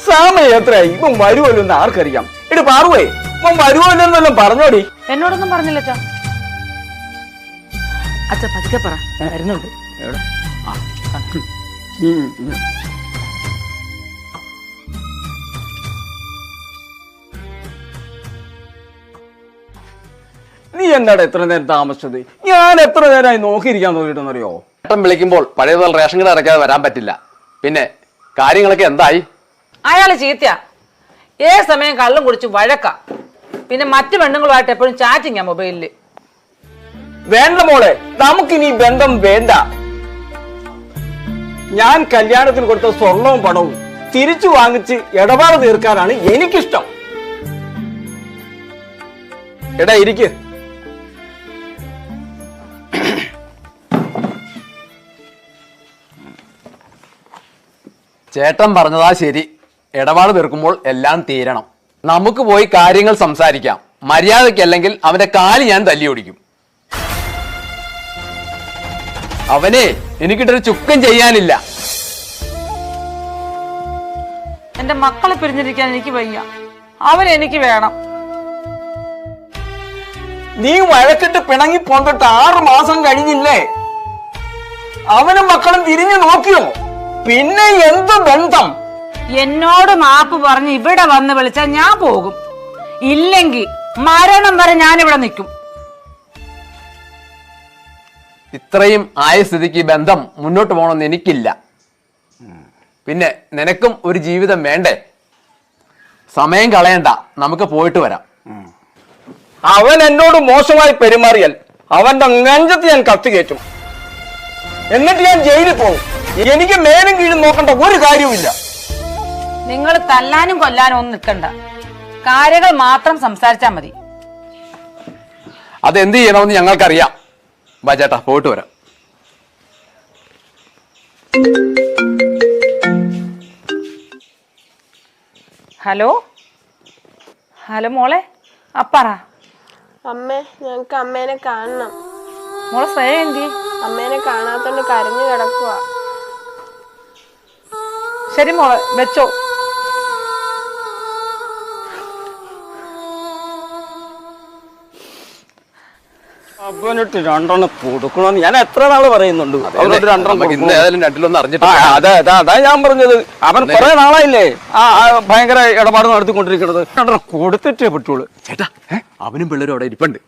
സമയം എത്രയായി? ഇപ്പം വരുമല്ലോ എന്ന് ആർക്കറിയാം. എടി പാറുവേ, ഇപ്പം വരുമല്ലോ എന്നെല്ലാം പറഞ്ഞോടി. എന്നോടൊന്നും പറഞ്ഞില്ല അച്ഛാ. അച്ഛാ പതുക്കെ പറ, വരുന്നുണ്ട്. നീ എന്താടാ എത്ര നേരം താമസിച്ചത്? ഞാൻ എത്ര നേരമായി നോക്കിയിരിക്കാൻ തോന്നിട്ടെന്നറിയോ? ഏട്ടൻ വിളിക്കുമ്പോൾ പഴയതുപോലെ റേഷൻ കട അടയ്ക്കാതെ വരാൻ പറ്റില്ല. പിന്നെ കാര്യങ്ങളൊക്കെ എന്തായി? അയാള് ചീത്തയാ, ഏത് സമയം കള്ളും കുടിച്ച് വഴക്ക. പിന്നെ മറ്റു പെണ്ണുങ്ങളുമായിട്ട് എപ്പോഴും ചാറ്റിങ്ങാ മൊബൈലില്. വേണ്ട മോളെ, നമുക്കിനി ബന്ധം വേണ്ട. ഞാൻ കല്യാണത്തിന് കൊടുത്ത സ്വർണവും പണവും തിരിച്ചു വാങ്ങിച്ച് ഇടപാട് തീർക്കാനാണ് എനിക്കിഷ്ടം. എടാ ഇരിക്ക്. ചേട്ടൻ പറഞ്ഞതാ ശരി. ഇടപാട് തീർക്കുമ്പോൾ എല്ലാം തീരണം. നമുക്ക് പോയി കാര്യങ്ങൾ സംസാരിക്കാം. മര്യാദയ്ക്കല്ലെങ്കിൽ അവന്റെ കാല് ഞാൻ തല്ലി ഓടിക്കും. അവനെ എനിക്കിട്ടൊരു ചുക്കം ചെയ്യാനില്ല. എന്റെ മക്കളെ പിരിഞ്ഞിരിക്കാൻ എനിക്ക് വയ്യ. അവൻ എനിക്ക് വേണം. നീ വഴക്കിട്ട് പിണങ്ങി പോന്നിട്ട് 6 മാസം കഴിഞ്ഞില്ലേ? അവനും മക്കളും തിരിഞ്ഞു നോക്കിയോ? പിന്നെ എന്ത് ബന്ധം? എന്നോട് മാപ്പ് പറഞ്ഞ് ഇവിടെ വന്ന് വിളിച്ചാൽ ഞാൻ പോകും. ഇല്ലെങ്കിൽ മരണം വരെ ഞാനിവിടെ നിൽക്കും. ഇത്രയും ആയ സ്ഥിതിക്ക് ബന്ധം മുന്നോട്ട് പോകണമെന്ന് എനിക്കില്ല. പിന്നെ നിനക്കും ഒരു ജീവിതം വേണ്ടേ? സമയം കളയണ്ട, നമുക്ക് പോയിട്ട് വരാം. അവൻ എന്നോട് മോശമായി പെരുമാറിയാൽ അവന്റെ നെഞ്ചത്ത് ഞാൻ കത്തി കയറ്റും. എന്നിട്ട് ഞാൻ ജയിലിൽ പോകും. എനിക്ക് മേലും കീഴും നോക്കേണ്ട ഒരു കാര്യവുമില്ല. നിങ്ങൾ തല്ലാനും കൊല്ലാനും ഒന്നും നിൽക്കണ്ട. കാര്യങ്ങൾ മാത്രം സംസാരിച്ചാ മതി. അതെന്ത് ചെയ്യണമെന്ന് ഞങ്ങൾക്കറിയാം. വാ ചേട്ടാ, പോയിട്ട് വരാം. ഹലോ ഹലോ മോളെ, അപ്പറ. അമ്മേ, ഞങ്ങക്ക് അമ്മേനെ കാണണം. മോളെ ശ്രേയ എന്തി? അമ്മേനെ കാണാത്തോണ്ട് കരഞ്ഞു കിടക്കുക. ശരി മോളെ, വെച്ചോ. അവനിട്ട് 2 എണ്ണം കൊടുക്കണമെന്ന് ഞാൻ എത്ര നാള് പറയുന്നുണ്ട്. അവനോട് 2 എണ്ണം രണ്ടിലൊന്നും അറിഞ്ഞിട്ട് അതാ ഞാൻ പറഞ്ഞത്. അവൻ കുറെ നാളായില്ലേ ഭയങ്കര ഇടപാട് നടത്തിക്കൊണ്ടിരിക്കുന്നത്. 2 എണ്ണം കൊടുത്തിട്ടേ പറ്റുള്ളൂ. ചേട്ടാ, അവനും പിള്ളേരും അവിടെ ഇരിപ്പുണ്ട്.